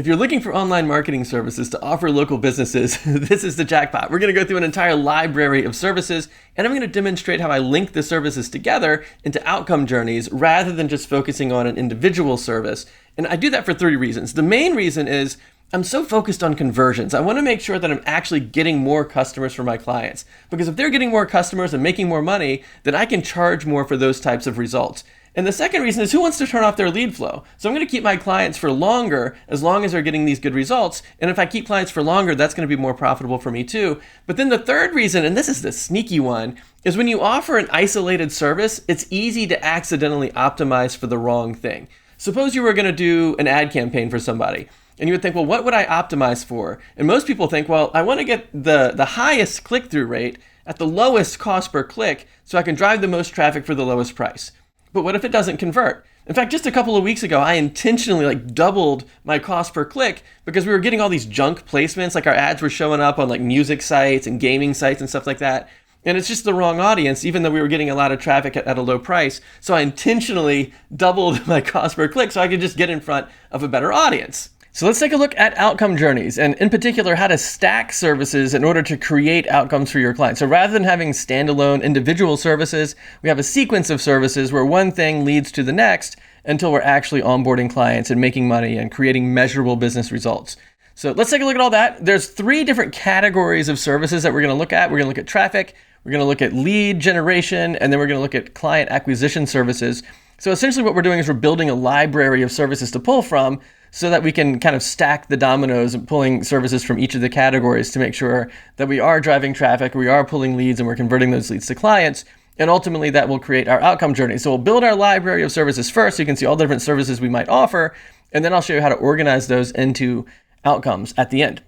If you're looking for online marketing services to offer local businesses, this is the jackpot. We're going to go through an entire library of services, and I'm going to demonstrate how I link the services together into outcome journeys rather than just focusing on an individual service. And I do that for 3 reasons. The main reason is I'm so focused on conversions. I want to make sure that I'm actually getting more customers for my clients. Because if they're getting more customers and making more money, then I can charge more for those types of results. And the second reason is who wants to turn off their lead flow? So I'm going to keep my clients for longer as long as they're getting these good results. And if I keep clients for longer, that's going to be more profitable for me too. But then the third reason, and this is the sneaky one, is when you offer an isolated service, it's easy to accidentally optimize for the wrong thing. Suppose you were going to do an ad campaign for somebody. And you would think, well, what would I optimize for? And most people think, well, I want to get the highest click-through rate at the lowest cost per click so I can drive the most traffic for the lowest price. But what if it doesn't convert? In fact, just a couple of weeks ago, I intentionally doubled my cost per click because we were getting all these junk placements. Our ads were showing up on music sites and gaming sites and stuff like that. And it's just the wrong audience, even though we were getting a lot of traffic at a low price. So I intentionally doubled my cost per click so I could just get in front of a better audience. So let's take a look at outcome journeys, and in particular, how to stack services in order to create outcomes for your clients. So rather than having standalone individual services, we have a sequence of services where one thing leads to the next until we're actually onboarding clients and making money and creating measurable business results. So let's take a look at all that. There's 3 different categories of services that we're going to look at. We're going to look at traffic, we're going to look at lead generation, and then we're going to look at client acquisition services. So essentially what we're doing is we're building a library of services to pull from so that we can kind of stack the dominoes and pulling services from each of the categories to make sure that we are driving traffic, we are pulling leads, and we're converting those leads to clients. And ultimately that will create our outcome journey. So we'll build our library of services first so you can see all the different services we might offer. And then I'll show you how to organize those into outcomes at the end.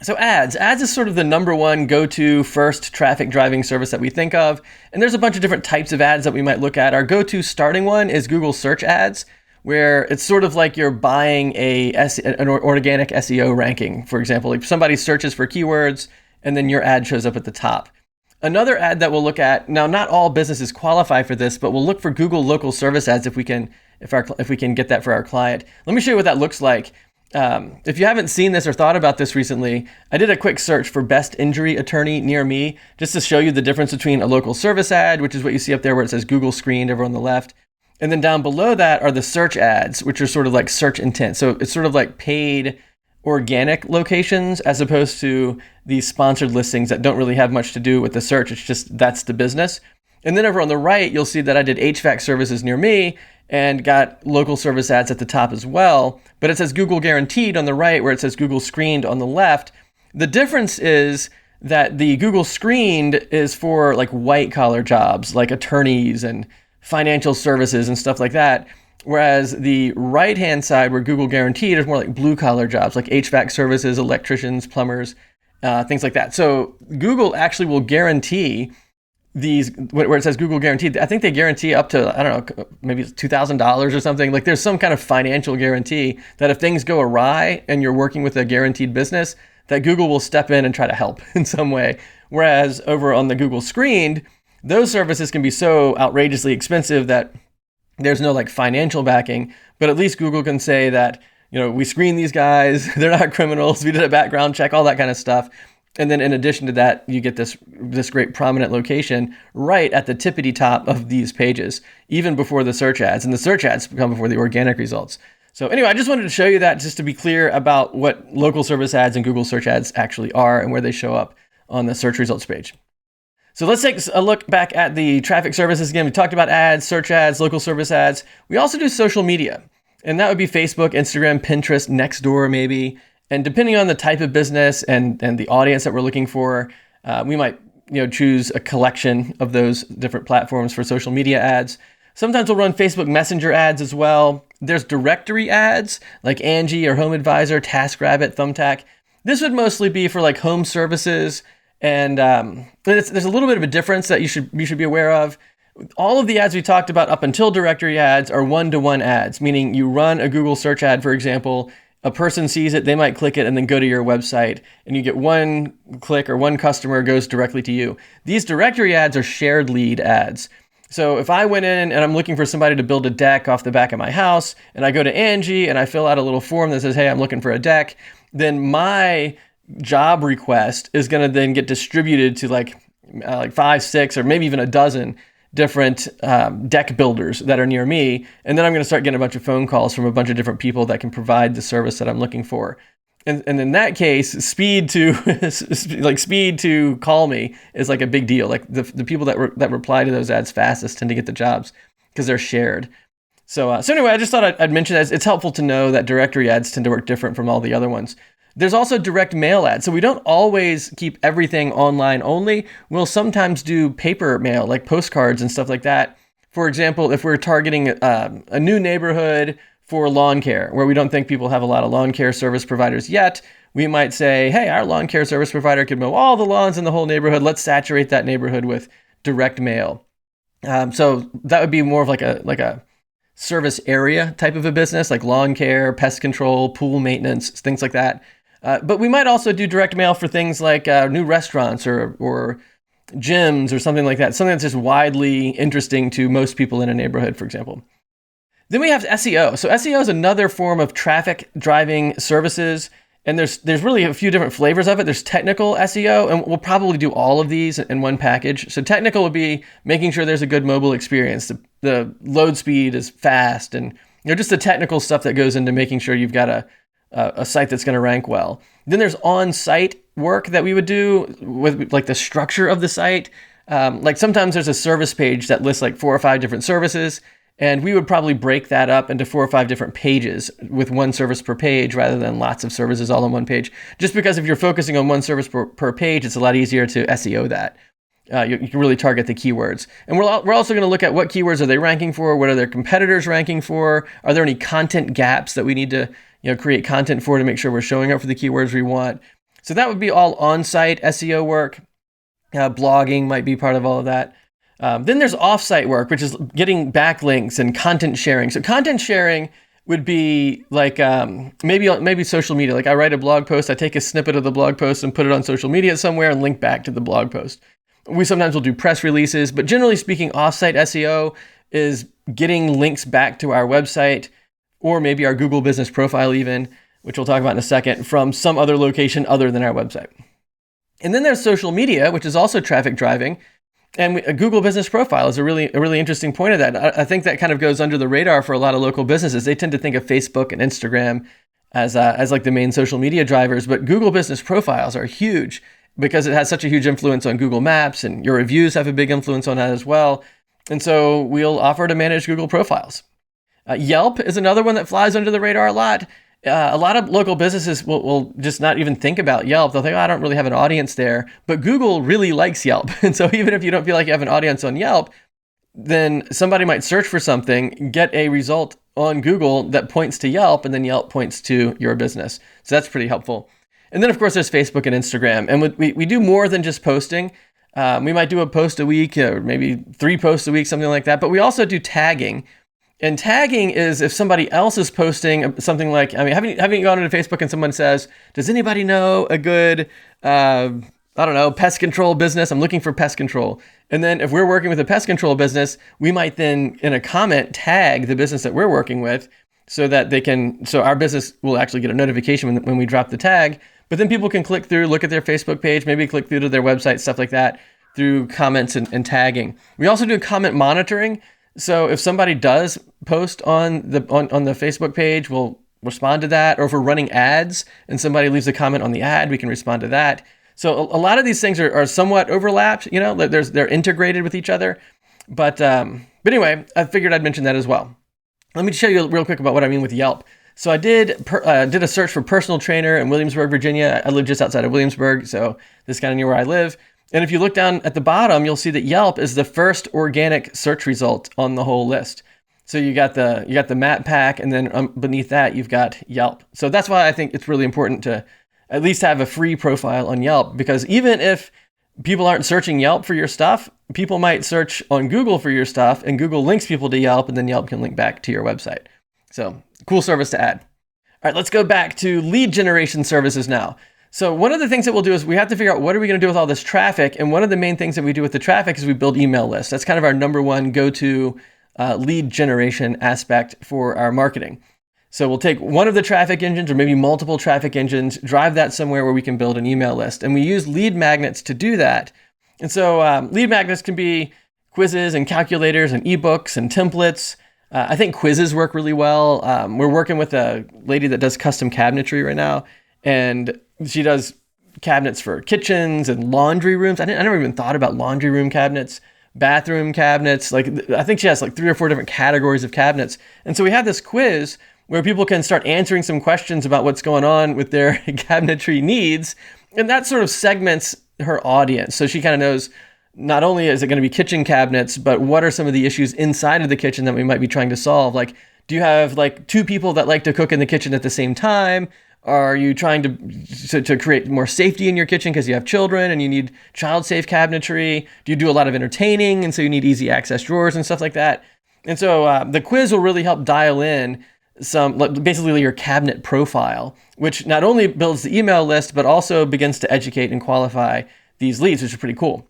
So ads is sort of the number one go-to first traffic driving service that we think of. And there's a bunch of different types of ads that we might look at. Our go-to starting one is Google search ads, where it's sort of like you're buying an organic SEO ranking. For example, if somebody searches for keywords and then your ad shows up at the top. Another ad that we'll look at, now not all businesses qualify for this, but we'll look for Google local service ads if we can get that for our client. Let me show you what that looks like. If you haven't seen this or thought about this recently, I did a quick search for best injury attorney near me, just to show you the difference between a local service ad, which is what you see up there where it says Google screened over on the left. And then down below that are the search ads, which are sort of like search intent. So it's sort of like paid organic locations as opposed to these sponsored listings that don't really have much to do with the search. It's just that's the business. And then over on the right, you'll see that I did HVAC services near me and got local service ads at the top as well. But it says Google guaranteed on the right where it says Google screened on the left. The difference is that the Google screened is for white collar jobs like attorneys and financial services and stuff like that. Whereas the right-hand side where Google guaranteed is more like blue-collar jobs like HVAC services, electricians, plumbers, things like that. So Google actually will guarantee these, where it says Google guaranteed, I think they guarantee up to, I don't know, maybe it's $2,000 or something. There's some kind of financial guarantee that if things go awry and you're working with a guaranteed business, that Google will step in and try to help in some way. Whereas over on the Google screened, those services can be so outrageously expensive that there's no financial backing, but at least Google can say that, we screen these guys, they're not criminals, we did a background check, all that kind of stuff. And then in addition to that, you get this great prominent location right at the tippity top of these pages, even before the search ads. And the search ads come before the organic results. So anyway, I just wanted to show you that just to be clear about what local service ads and Google search ads actually are and where they show up on the search results page. So let's take a look back at the traffic services again. We talked about ads, search ads, local service ads. We also do social media, and that would be Facebook, Instagram, Pinterest, Nextdoor maybe. And depending on the type of business and the audience that we're looking for, we might choose a collection of those different platforms for social media ads. Sometimes we'll run Facebook Messenger ads as well. There's directory ads like Angie or Home Advisor, TaskRabbit, Thumbtack. This would mostly be for home services. And there's a little bit of a difference that you should be aware of. All of the ads we talked about up until directory ads are one-to-one ads, meaning you run a Google search ad, for example, a person sees it, they might click it and then go to your website, and you get one click or one customer goes directly to you. These directory ads are shared lead ads. So if I went in and I'm looking for somebody to build a deck off the back of my house, and I go to Angie and I fill out a little form that says, hey, I'm looking for a deck, then my job request is going to then get distributed to like 5, 6, or maybe even a dozen different deck builders that are near me. And then I'm going to start getting a bunch of phone calls from a bunch of different people that can provide the service that I'm looking for. And in that case, speed to call me is like a big deal. Like the people that reply to those ads fastest tend to get the jobs because they're shared. So anyway, I just thought I'd mention that. It's helpful to know that directory ads tend to work different from all the other ones. There's also direct mail ads. So we don't always keep everything online only. We'll sometimes do paper mail, like postcards and stuff like that. For example, if we're targeting a new neighborhood for lawn care, where we don't think people have a lot of lawn care service providers yet, we might say, hey, our lawn care service provider could mow all the lawns in the whole neighborhood. Let's saturate that neighborhood with direct mail. So that would be more of like a service area type of a business, like lawn care, pest control, pool maintenance, things like that. But we might also do direct mail for things like new restaurants or gyms or something like that, something that's just widely interesting to most people in a neighborhood, for example. Then we have SEO. So SEO is another form of traffic driving services. And there's really a few different flavors of it. There's technical SEO, and we'll probably do all of these in one package. So technical would be making sure there's a good mobile experience. The load speed is fast, and just the technical stuff that goes into making sure you've got a site that's going to rank well. Then there's on-site work that we would do with like the structure of the site. Like sometimes there's a service page that lists like 4 or 5 different services, and we would probably break that up into 4 or 5 different pages with one service per page rather than lots of services all on one page. Just because if you're focusing on one service per page, it's a lot easier to SEO that. You can really target the keywords. And we're also going to look at what keywords are they ranking for, what are their competitors ranking for, are there any content gaps that we need to create content for to make sure we're showing up for the keywords we want. So that would be all on-site SEO work. Blogging might be part of all of that. Then there's off-site work, which is getting backlinks and content sharing. So content sharing would be like maybe social media. Like I write a blog post, I take a snippet of the blog post and put it on social media somewhere and link back to the blog post. We sometimes will do press releases, but generally speaking, off-site SEO is getting links back to our website or maybe our Google business profile even, which we'll talk about in a second, from some other location other than our website. And then there's social media, which is also traffic driving. And a Google business profile is a really interesting point of that. I think that kind of goes under the radar for a lot of local businesses. They tend to think of Facebook and Instagram as like the main social media drivers, but Google business profiles are huge because it has such a huge influence on Google Maps, and your reviews have a big influence on that as well. And so we'll offer to manage Google profiles. Yelp is another one that flies under the radar a lot. A lot of local businesses will just not even think about Yelp. They'll think, I don't really have an audience there. But Google really likes Yelp. And so even if you don't feel like you have an audience on Yelp, then somebody might search for something, get a result on Google that points to Yelp, and then Yelp points to your business. So that's pretty helpful. And then, of course, there's Facebook and Instagram. And we do more than just posting. We might do a post a week, or maybe 3 posts a week, something like that. But we also do tagging. And tagging is if somebody else is posting something like, having you gone into Facebook and someone says, does anybody know a good, pest control business? I'm looking for pest control. And then if we're working with a pest control business, we might then in a comment tag the business that we're working with so that so our business will actually get a notification when we drop the tag. But then people can click through, look at their Facebook page, maybe click through to their website, stuff like that through comments and tagging. We also do comment monitoring. So if somebody does post on the Facebook page, we'll respond to that. Or if we're running ads and somebody leaves a comment on the ad, we can respond to that. So a lot of these things are somewhat overlapped. They're integrated with each other. But anyway, I figured I'd mention that as well. Let me show you real quick about what I mean with Yelp. So I did a search for personal trainer in Williamsburg, Virginia. I live just outside of Williamsburg, so this is kind of near where I live. And if you look down at the bottom, you'll see that Yelp is the first organic search result on the whole list. So you got the map pack, and then beneath that you've got Yelp. So that's why I think it's really important to at least have a free profile on Yelp, because even if people aren't searching Yelp for your stuff, people might search on Google for your stuff, and Google links people to Yelp, and then Yelp can link back to your website. So cool service to add. All right, let's go back to lead generation services now. So one of the things that we'll do is we have to figure out what are we going to do with all this traffic. And one of the main things that we do with the traffic is we build email lists. That's kind of our number one go-to lead generation aspect for our marketing. So we'll take one of the traffic engines or maybe multiple traffic engines, drive that somewhere where we can build an email list. And we use lead magnets to do that. And so lead magnets can be quizzes and calculators and ebooks and templates. I think quizzes work really well. We're working with a lady that does custom cabinetry right now, and she does cabinets for kitchens and laundry rooms. I never even thought about laundry room cabinets, bathroom cabinets. Like, I think she has like 3 or 4 different categories of cabinets. And so we have this quiz where people can start answering some questions about what's going on with their cabinetry needs. And that sort of segments her audience. So she kind of knows not only is it going to be kitchen cabinets, but what are some of the issues inside of the kitchen that we might be trying to solve? Like, do you have like 2 people that like to cook in the kitchen at the same time? Are you trying to create more safety in your kitchen because you have children and you need child-safe cabinetry? Do you do a lot of entertaining and so you need easy access drawers and stuff like that? And so the quiz will really help dial in basically your cabinet profile, which not only builds the email list, but also begins to educate and qualify these leads, which is pretty cool.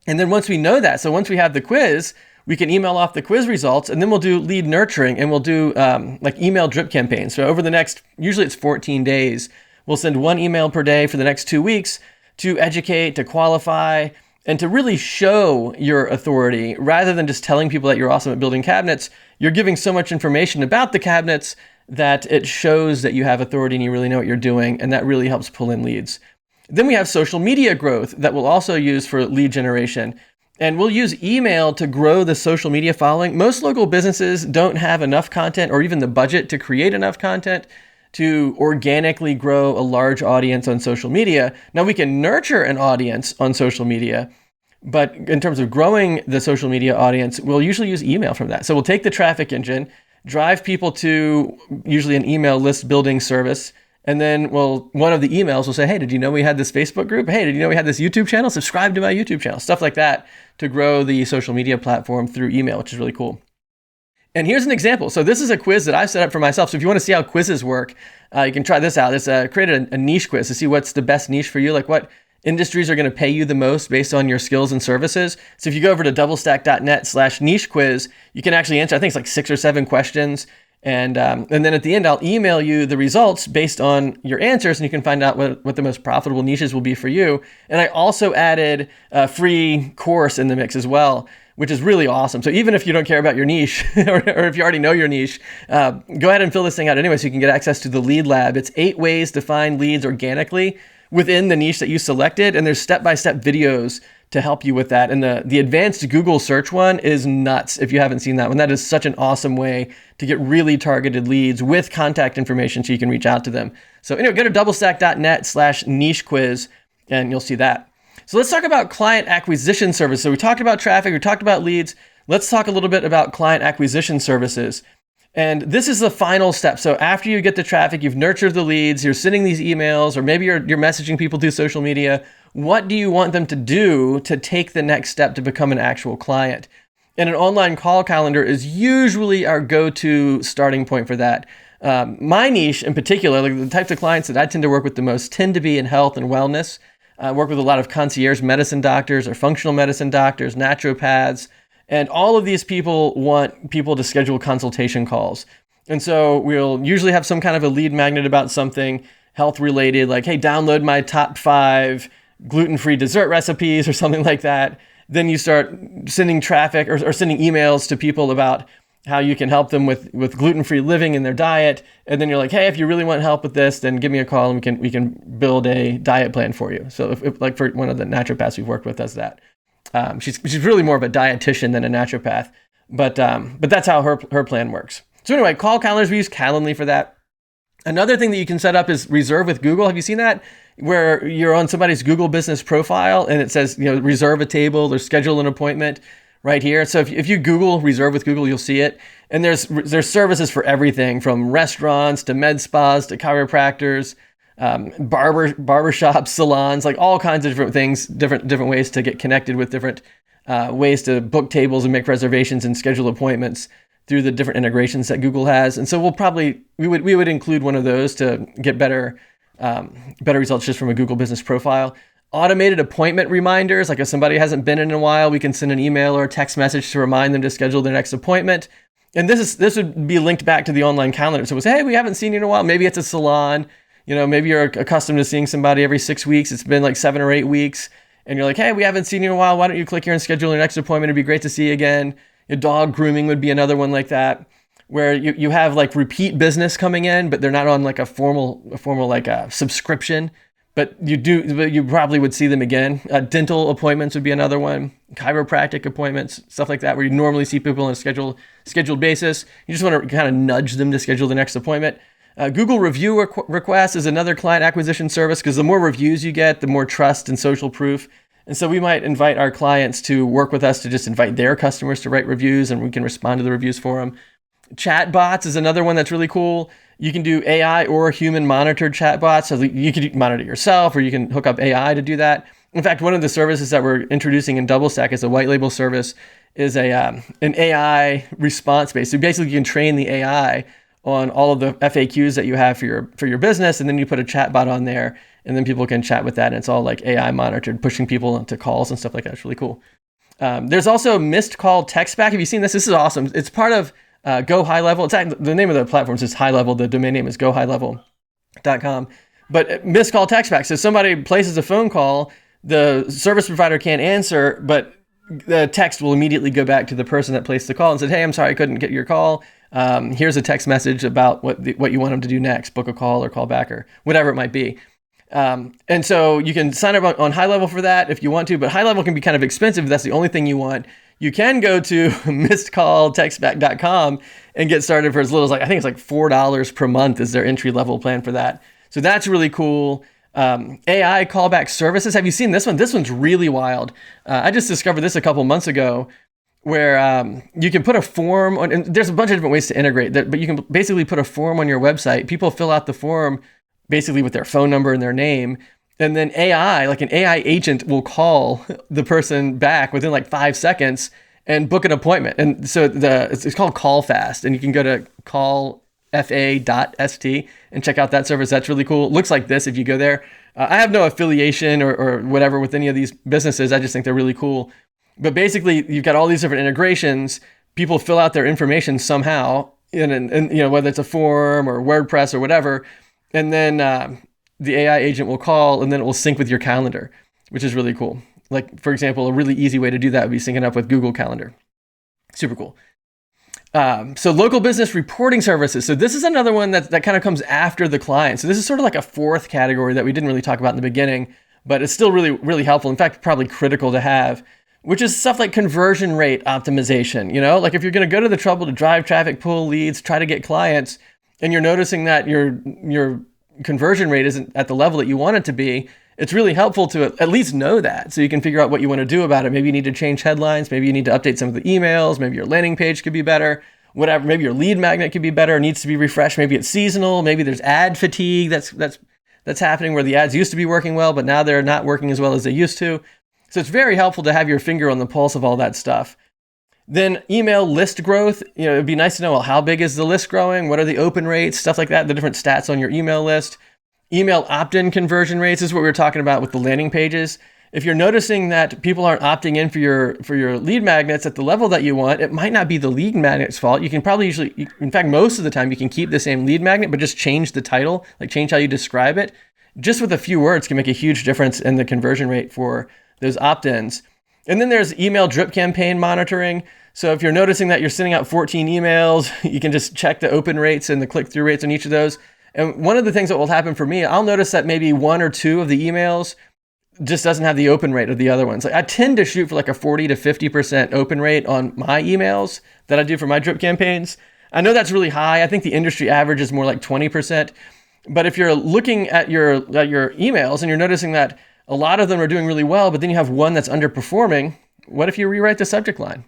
And then once we know that, so once we have the quiz, we can email off the quiz results, and then we'll do lead nurturing, and we'll do like email drip campaigns. So over the next, usually it's 14 days, we'll send 1 email per day for the next 2 weeks to educate, to qualify, and to really show your authority. Rather than just telling people that you're awesome at building cabinets, you're giving so much information about the cabinets that it shows that you have authority and you really know what you're doing, and that really helps pull in leads. Then we have social media growth that we'll also use for lead generation. And we'll use email to grow the social media following. Most local businesses don't have enough content or even the budget to create enough content to organically grow a large audience on social media. Now, we can nurture an audience on social media, but in terms of growing the social media audience, we'll usually use email from that. So we'll take the traffic engine, drive people to usually an email list building service, and then, one of the emails will say, hey, did you know we had this Facebook group? Hey, did you know we had this YouTube channel? Subscribe to my YouTube channel, stuff like that, to grow the social media platform through email, which is really cool. And here's an example. So this is a quiz that I've set up for myself. So if you want to see how quizzes work, you can try this out. It's created a niche quiz to see what's the best niche for you, like what industries are going to pay you the most based on your skills and services. So if you go over to doublestack.net/niche quiz, you can actually answer, I think it's like 6 or 7 questions. And then at the end, I'll email you the results based on your answers, and you can find out what the most profitable niches will be for you. And I also added a free course in the mix as well, which is really awesome. So even if you don't care about your niche, or if you already know your niche, go ahead and fill this thing out anyway so you can get access to the Lead Lab. It's 8 ways to find leads organically within the niche that you selected, and there's step-by-step videos to help you with that. And the advanced Google search one is nuts if you haven't seen that one. That is such an awesome way to get really targeted leads with contact information so you can reach out to them. So anyway, go to doublestack.net/niche quiz and you'll see that. So let's talk about client acquisition service. So we talked about traffic, we talked about leads. Let's talk a little bit about client acquisition services. And this is the final step. So after you get the traffic, you've nurtured the leads, you're sending these emails, or maybe you're messaging people through social media. What do you want them to do to take the next step to become an actual client? And an online call calendar is usually our go-to starting point for that. My niche in particular, like the types of clients that I tend to work with the most tend to be in health and wellness. I work with a lot of concierge medicine doctors or functional medicine doctors, naturopaths, and all of these people want people to schedule consultation calls. And so we'll usually have some kind of a lead magnet about something health related, like, hey, download my top 5 gluten-free dessert recipes or something like that. Then you start sending traffic or sending emails to people about how you can help them with gluten-free living in their diet. And then you're like, hey, if you really want help with this, then give me a call and we can build a diet plan for you. So if like for one of the naturopaths we've worked with does that. She's really more of a dietitian than a naturopath, but that's how her plan works. So anyway, call calendars, we use Calendly for that. Another thing that you can set up is reserve with Google. Have you seen that? Where you're on somebody's Google business profile and it says, reserve a table or schedule an appointment right here. So if you Google reserve with Google, you'll see it. And there's services for everything from restaurants to med spas to chiropractors, barbershops, salons, like all kinds of different things, different ways to get connected with different ways to book tables and make reservations and schedule appointments through the different integrations that Google has. And so we would include one of those to get better better results just from a Google Business Profile. Automated appointment reminders, like if somebody hasn't been in a while, we can send an email or a text message to remind them to schedule their next appointment. And this would be linked back to the online calendar. So it was, hey, we haven't seen you in a while. Maybe it's a salon. Maybe you're accustomed to seeing somebody every 6 weeks. It's been like 7 or 8 weeks. And you're like, hey, we haven't seen you in a while. Why don't you click here and schedule your next appointment? It'd be great to see you again. Your dog grooming would be another one like that, where you have like repeat business coming in, but they're not on like a formal like a subscription. But you probably would see them again. Dental appointments would be another one. Chiropractic appointments, stuff like that, where you normally see people on a scheduled basis. You just want to kind of nudge them to schedule the next appointment. Google review requests is another client acquisition service, because the more reviews you get, the more trust and social proof. And so we might invite our clients to work with us to just invite their customers to write reviews, and we can respond to the reviews for them. Chatbots is another one that's really cool. You can do AI or human monitored chatbots. So you could monitor yourself, or you can hook up AI to do that. In fact, one of the services that we're introducing in DoubleStack as a white label service is an AI response base. So basically you can train the AI on all of the FAQs that you have for your business, and then you put a chatbot on there, and then people can chat with that, and it's all like AI monitored, pushing people into calls and stuff like that. It's really cool. There's also missed call text back. Have you seen this? This is awesome. It's part of Go High Level. It's actually, the name of the platform is High Level. The domain name is gohighlevel.com. But missed call text back. So somebody places a phone call, the service provider can't answer, but the text will immediately go back to the person that placed the call and said, hey, I'm sorry, I couldn't get your call. Here's a text message about what you want them to do next, book a call or call back or whatever it might be. And so you can sign up on High Level for that if you want to, but High Level can be kind of expensive if that's the only thing you want. You can go to missedcalltextback.com and get started for as little as I think it's like $4 per month is their entry level plan for that. So that's really cool. AI callback services. Have you seen this one? This one's really wild. I just discovered this a couple months ago, where you can put a form on, and there's a bunch of different ways to integrate that, but you can basically put a form on your website. People fill out the form basically with their phone number and their name. And then AI, like an AI agent, will call the person back within like 5 seconds and book an appointment. And so it's called Call Fast, and you can go to callfa.st and check out that service. That's really cool. It looks like this if you go there. I have no affiliation or whatever with any of these businesses. I just think they're really cool. But basically, you've got all these different integrations. People fill out their information somehow, and whether it's a form or WordPress or whatever, and then the AI agent will call, and then it will sync with your calendar, which is really cool. Like, for example, a really easy way to do that would be syncing up with Google Calendar. Super cool. So local business reporting services. So this is another one that kind of comes after the client. So this is sort of like a fourth category that we didn't really talk about in the beginning, but it's still really, really helpful. In fact, probably critical to have, which is stuff like conversion rate optimization. Like if you're going to go to the trouble to drive traffic, pull leads, try to get clients, and you're noticing that your conversion rate isn't at the level that you want it to be, it's really helpful to at least know that, so you can figure out what you want to do about it. Maybe you need to change headlines. Maybe you need to update some of the emails. Maybe your landing page could be better. Whatever. Maybe your lead magnet could be better. It needs to be refreshed. Maybe it's seasonal. Maybe there's ad fatigue that's happening, where the ads used to be working well, but now they're not working as well as they used to. So it's very helpful to have your finger on the pulse of all that stuff. Then email list growth. It'd be nice to know, well, how big is the list growing? What are the open rates? Stuff like that, the different stats on your email list. Email opt-in conversion rates is what we were talking about with the landing pages. If you're noticing that people aren't opting in for your lead magnets at the level that you want, it might not be the lead magnet's fault. You can probably in fact, most of the time you can keep the same lead magnet, but just change the title, like change how you describe it. Just with a few words can make a huge difference in the conversion rate for those opt-ins. And then there's email drip campaign monitoring. So if you're noticing that you're sending out 14 emails, you can just check the open rates and the click-through rates on each of those. And one of the things that will happen for me, I'll notice that maybe one or two of the emails just doesn't have the open rate of the other ones. Like I tend to shoot for like a 40 to 50% open rate on my emails that I do for my drip campaigns. I know that's really high. I think the industry average is more like 20%. But if you're looking at your emails and you're noticing that a lot of them are doing really well, but then you have one that's underperforming, what if you rewrite the subject line?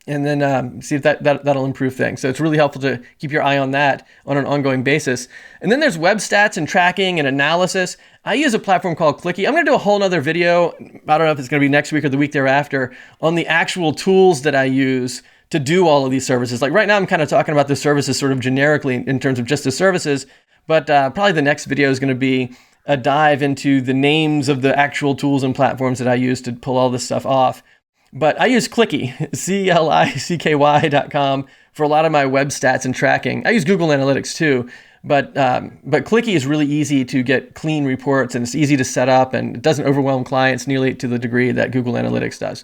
And then see if that'll improve things. So it's really helpful to keep your eye on that on an ongoing basis. And then there's web stats and tracking and analysis. I use a platform called Clicky. I'm going to do a whole nother video, I don't know if it's going to be next week or the week thereafter, on the actual tools that I use to do all of these services. Like right now, I'm kind of talking about the services sort of generically in terms of just the services. But probably the next video is going to be a dive into the names of the actual tools and platforms that I use to pull all this stuff off. But I use Clicky, CLICKY.com, for a lot of my web stats and tracking. I use Google Analytics too, but Clicky is really easy to get clean reports, and it's easy to set up, and it doesn't overwhelm clients nearly to the degree that Google Analytics does.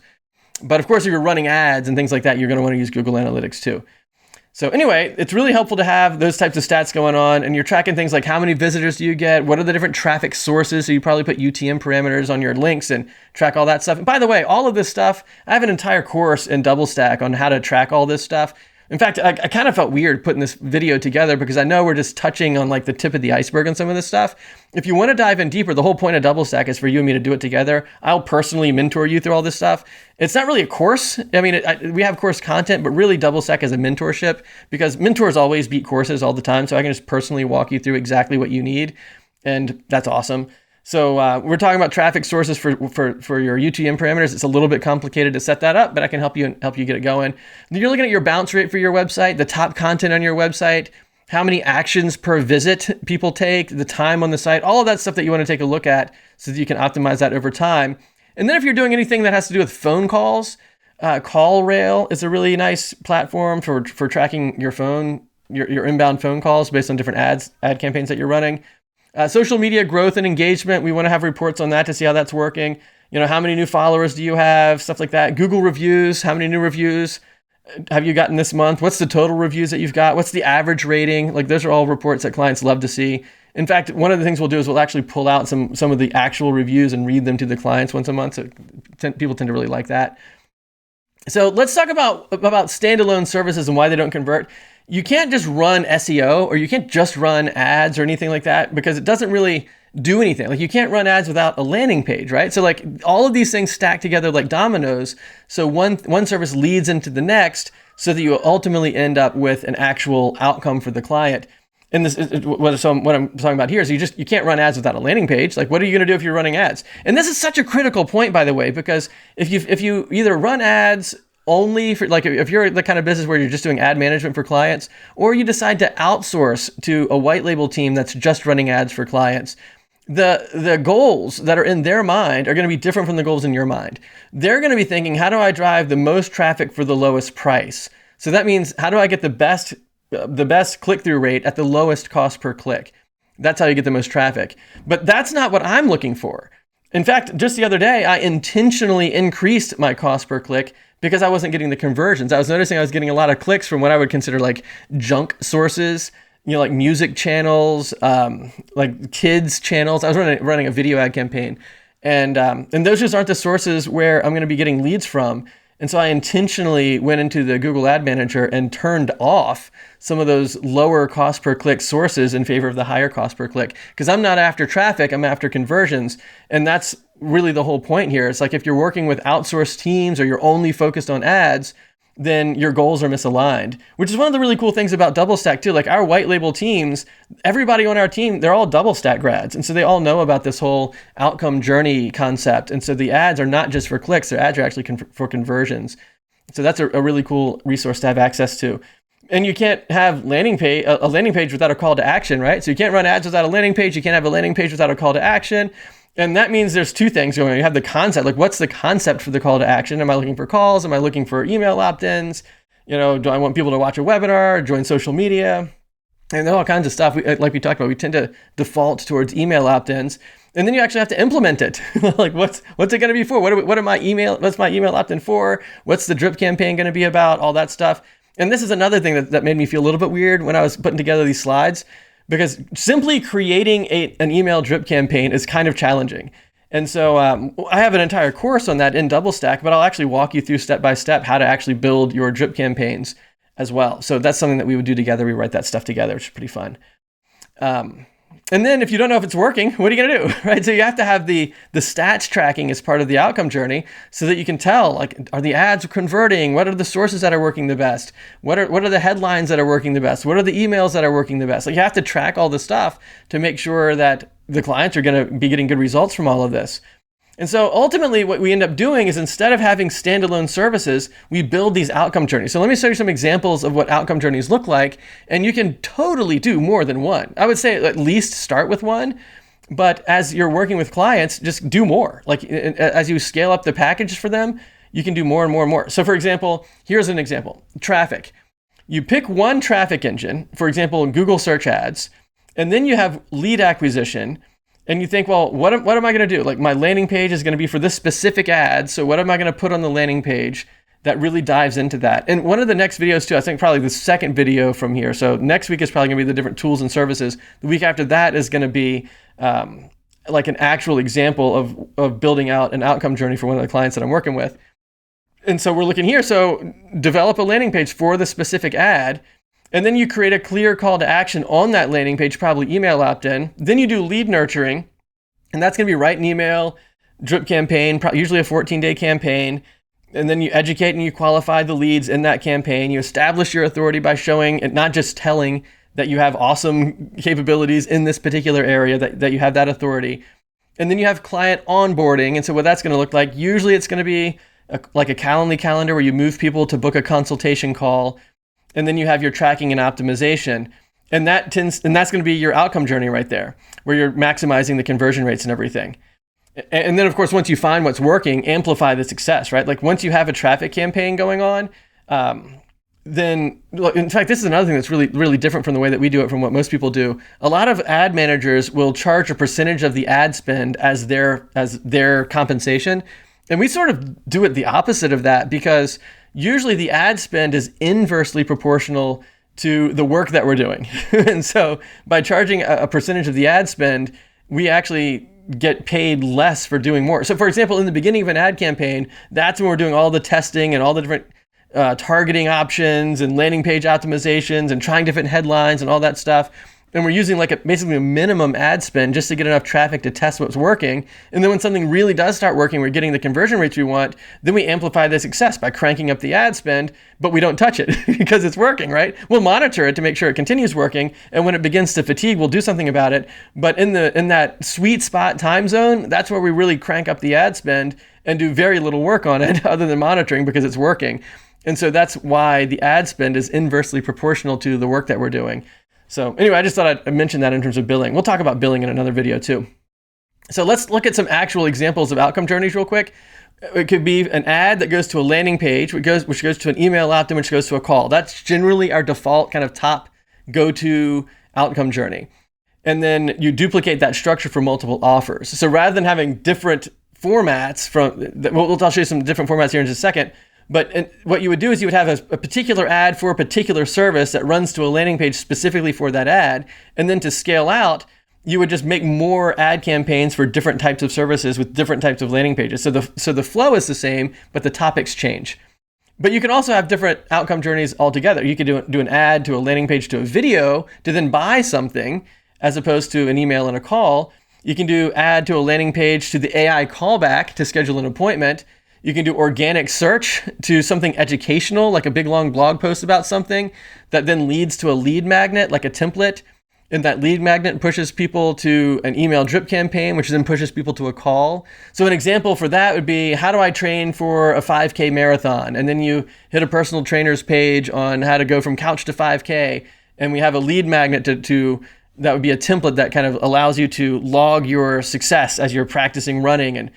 But of course, if you're running ads and things like that, you're going to want to use Google Analytics too. So anyway, it's really helpful to have those types of stats going on, and you're tracking things like how many visitors do you get, what are the different traffic sources, so you probably put UTM parameters on your links and track all that stuff. And by the way, all of this stuff, I have an entire course in DoubleStack on how to track all this stuff. In fact, I kind of felt weird putting this video together because I know we're just touching on like the tip of the iceberg on some of this stuff. If you want to dive in deeper, the whole point of DoubleStack is for you and me to do it together. I'll personally mentor you through all this stuff. It's not really a course. I mean, we have course content, but really DoubleStack is a mentorship because mentors always beat courses all the time. So I can just personally walk you through exactly what you need. And that's awesome. So we're talking about traffic sources for your UTM parameters. It's a little bit complicated to set that up, but I can help you get it going. You're looking at your bounce rate for your website, the top content on your website, how many actions per visit people take, the time on the site, all of that stuff that you want to take a look at so that you can optimize that over time. And then if you're doing anything that has to do with phone calls, CallRail is a really nice platform for tracking your inbound phone calls based on different ad campaigns that you're running. Social media growth and engagement, we want to have reports on that to see how that's working. You know, how many new followers do you have, stuff like that. Google reviews, how many new reviews have you gotten this month? What's the total reviews that you've got? What's the average rating? Like those are all reports that clients love to see. In fact, one of the things we'll do is we'll actually pull out some of the actual reviews and read them to the clients once a month. So people tend to really like that. So let's talk about standalone services and why they don't convert. You can't just run SEO or you can't just run ads or anything like that because it doesn't really do anything. Like you can't run ads without a landing page, right? So like all of these things stack together like dominoes. So one service leads into the next so that you ultimately end up with an actual outcome for the client. And what I'm talking about here is you can't run ads without a landing page. Like what are you going to do if you're running ads? And this is such a critical point, by the way, because if you either run ads only for, like, if you're the kind of business where you're just doing ad management for clients, or you decide to outsource to a white label team that's just running ads for clients, the goals that are in their mind are going to be different from the goals in your mind. They're going to be thinking, how do I drive the most traffic for the lowest price? So that means, how do I get the best click-through rate at the lowest cost per click? That's how you get the most traffic. But that's not what I'm looking for. In fact, just the other day, I intentionally increased my cost per click because I wasn't getting the conversions. I was noticing I was getting a lot of clicks from what I would consider like junk sources, like music channels, like kids channels. I was running a video ad campaign, and those just aren't the sources where I'm going to be getting leads from. And so I intentionally went into the Google Ad Manager and turned off some of those lower cost per click sources in favor of the higher cost per click. Because I'm not after traffic, I'm after conversions. And that's really the whole point here. It's like if you're working with outsourced teams or you're only focused on ads, then your goals are misaligned, which is one of the really cool things about DoubleStack too. Like our white label teams, everybody on our team, they're all DoubleStack grads. And so they all know about this whole outcome journey concept. And so the ads are not just for clicks, their ads are actually for conversions. So that's a really cool resource to have access to. And you can't have a landing page without a call to action, right? So you can't run ads without a landing page. You can't have a landing page without a call to action. And that means there's two things going on. You have the concept, like what's the concept for the call to action? Am I looking for calls? Am I looking for email opt-ins? Do I want people to watch a webinar, join social media? And all kinds of stuff. Like we talked about, we tend to default towards email opt-ins. And then you actually have to implement it. Like what's it going to be for? What's my email opt-in for? What's the drip campaign going to be about? All that stuff. And this is another thing that made me feel a little bit weird when I was putting together these slides. Because simply creating an email drip campaign is kind of challenging. And so I have an entire course on that in DoubleStack, but I'll actually walk you through step by step how to actually build your drip campaigns as well. So that's something that we would do together. We write that stuff together, which is pretty fun. And then if you don't know if it's working, what are you going to do, right? So you have to have the stats tracking as part of the outcome journey so that you can tell, like, are the ads converting? What are the sources that are working the best? What are the headlines that are working the best? What are the emails that are working the best? Like you have to track all this stuff to make sure that the clients are going to be getting good results from all of this. And so ultimately what we end up doing is instead of having standalone services, we build these outcome journeys. So let me show you some examples of what outcome journeys look like. And you can totally do more than one. I would say at least start with one. But as you're working with clients, just do more. Like as you scale up the package for them, you can do more and more and more. So for example, here's an example, traffic. You pick one traffic engine, for example, Google search ads, and then you have lead acquisition. And you think, well, what am I going to do? Like my landing page is going to be for this specific ad. So what am I going to put on the landing page that really dives into that? And one of the next videos too, I think probably the second video from here. So next week is probably going to be the different tools and services. The week after that is going to be like an actual example of building out an outcome journey for one of the clients that I'm working with. And so we're looking here. So develop a landing page for the specific ad. And then you create a clear call to action on that landing page, probably email opt-in. Then you do lead nurturing, and that's going to be write an email, drip campaign, usually a 14-day campaign. And then you educate and you qualify the leads in that campaign. You establish your authority by showing and not just telling that you have awesome capabilities in this particular area, that you have that authority. And then you have client onboarding. And so what that's going to look like, usually it's going to be like a Calendly calendar where you move people to book a consultation call. And then you have your tracking and optimization. And that's going to be your outcome journey right there, where you're maximizing the conversion rates and everything. And then, of course, once you find what's working, amplify the success, right? Like once you have a traffic campaign going on, then, in fact, this is another thing that's really, really different from the way that we do it from what most people do. A lot of ad managers will charge a percentage of the ad spend as their compensation. And we sort of do it the opposite of that, because usually the ad spend is inversely proportional to the work that we're doing. And so by charging a percentage of the ad spend, we actually get paid less for doing more. So for example, in the beginning of an ad campaign, that's when we're doing all the testing and all the different targeting options and landing page optimizations and trying different headlines and all that stuff. And we're using basically a minimum ad spend just to get enough traffic to test what's working. And then when something really does start working, we're getting the conversion rates we want, then we amplify the success by cranking up the ad spend, but we don't touch it because it's working, right? We'll monitor it to make sure it continues working. And when it begins to fatigue, we'll do something about it. But in that sweet spot time zone, that's where we really crank up the ad spend and do very little work on it other than monitoring because it's working. And so that's why the ad spend is inversely proportional to the work that we're doing. So anyway, I just thought I'd mention that in terms of billing. We'll talk about billing in another video too. So let's look at some actual examples of outcome journeys real quick. It could be an ad that goes to a landing page, which goes to an email opt-in, which goes to a call. That's generally our default kind of top go-to outcome journey. And then you duplicate that structure for multiple offers. So rather than having different formats I'll show you some different formats here in just a second. But what you would do is you would have a particular ad for a particular service that runs to a landing page specifically for that ad. And then to scale out, you would just make more ad campaigns for different types of services with different types of landing pages. So the flow is the same, but the topics change. But you can also have different outcome journeys altogether. You could do an ad to a landing page to a video to then buy something as opposed to an email and a call. You can do ad to a landing page to the AI callback to schedule an appointment. You can do organic search to something educational, like a big long blog post about something that then leads to a lead magnet, like a template. And that lead magnet pushes people to an email drip campaign, which then pushes people to a call. So an example for that would be, how do I train for a 5K marathon? And then you hit a personal trainer's page on how to go from couch to 5K. And we have a lead magnet that would be a template that kind of allows you to log your success as you're practicing running, and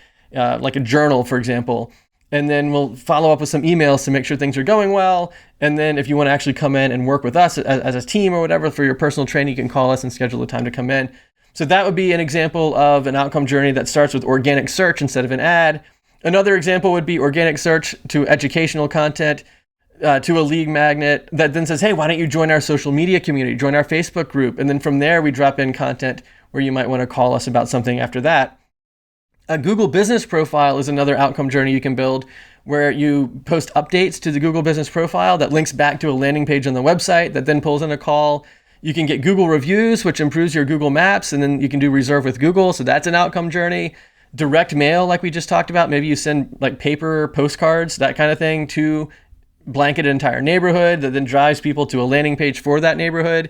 like a journal, for example. And then we'll follow up with some emails to make sure things are going well. And then if you want to actually come in and work with us as a team or whatever for your personal training, you can call us and schedule a time to come in. So that would be an example of an outcome journey that starts with organic search instead of an ad. Another example would be organic search to educational content, to a lead magnet that then says, hey, why don't you join our social media community, join our Facebook group? And then from there, we drop in content where you might want to call us about something after that. A Google Business Profile is another outcome journey you can build, where you post updates to the Google Business Profile that links back to a landing page on the website that then pulls in a call. You can get Google reviews, which improves your Google Maps, and then you can do reserve with Google. So that's an outcome journey. Direct mail, like we just talked about. Maybe you send like paper postcards, that kind of thing, to blanket an entire neighborhood that then drives people to a landing page for that neighborhood,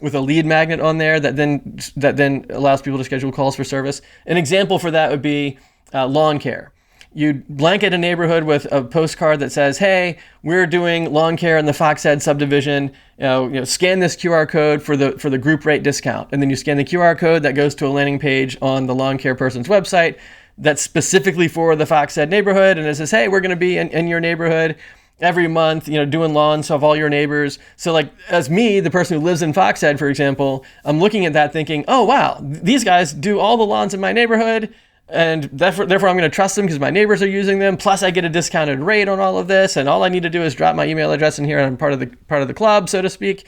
with a lead magnet on there that then allows people to schedule calls for service. An example for that would be lawn care. You blanket a neighborhood with a postcard that says, hey, we're doing lawn care in the Foxhead subdivision. Scan this QR code for the group rate discount. And then you scan the QR code that goes to a landing page on the lawn care person's website that's specifically for the Foxhead neighborhood. And it says, hey, we're going to be in your neighborhood every month, doing lawns of all your neighbors. So like as me, the person who lives in Foxhead, for example, I'm looking at that thinking, oh, wow, these guys do all the lawns in my neighborhood. And therefore I'm going to trust them because my neighbors are using them. Plus I get a discounted rate on all of this. And all I need to do is drop my email address in here and I'm part of the club, so to speak.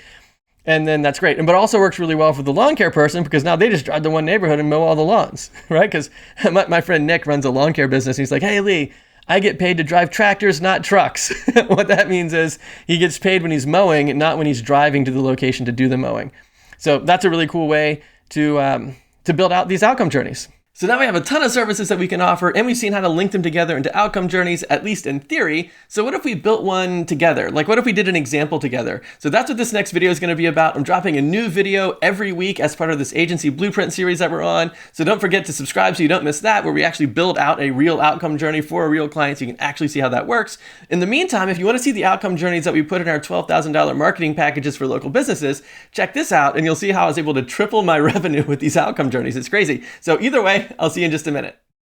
And then that's great. But it also works really well for the lawn care person because now they just drive to one neighborhood and mow all the lawns, right? Because my friend Nick runs a lawn care business. And he's like, hey, Lee, I get paid to drive tractors, not trucks. What that means is he gets paid when he's mowing, not when he's driving to the location to do the mowing. So that's a really cool way to build out these outcome journeys. So now we have a ton of services that we can offer, and we've seen how to link them together into outcome journeys, at least in theory. So what if we built one together? Like what if we did an example together? So that's what this next video is going to be about. I'm dropping a new video every week as part of this agency blueprint series that we're on. So don't forget to subscribe so you don't miss that, where we actually build out a real outcome journey for a real client so you can actually see how that works. In the meantime, if you want to see the outcome journeys that we put in our $12,000 marketing packages for local businesses, check this out and you'll see how I was able to triple my revenue with these outcome journeys. It's crazy. So either way, I'll see you in just a minute.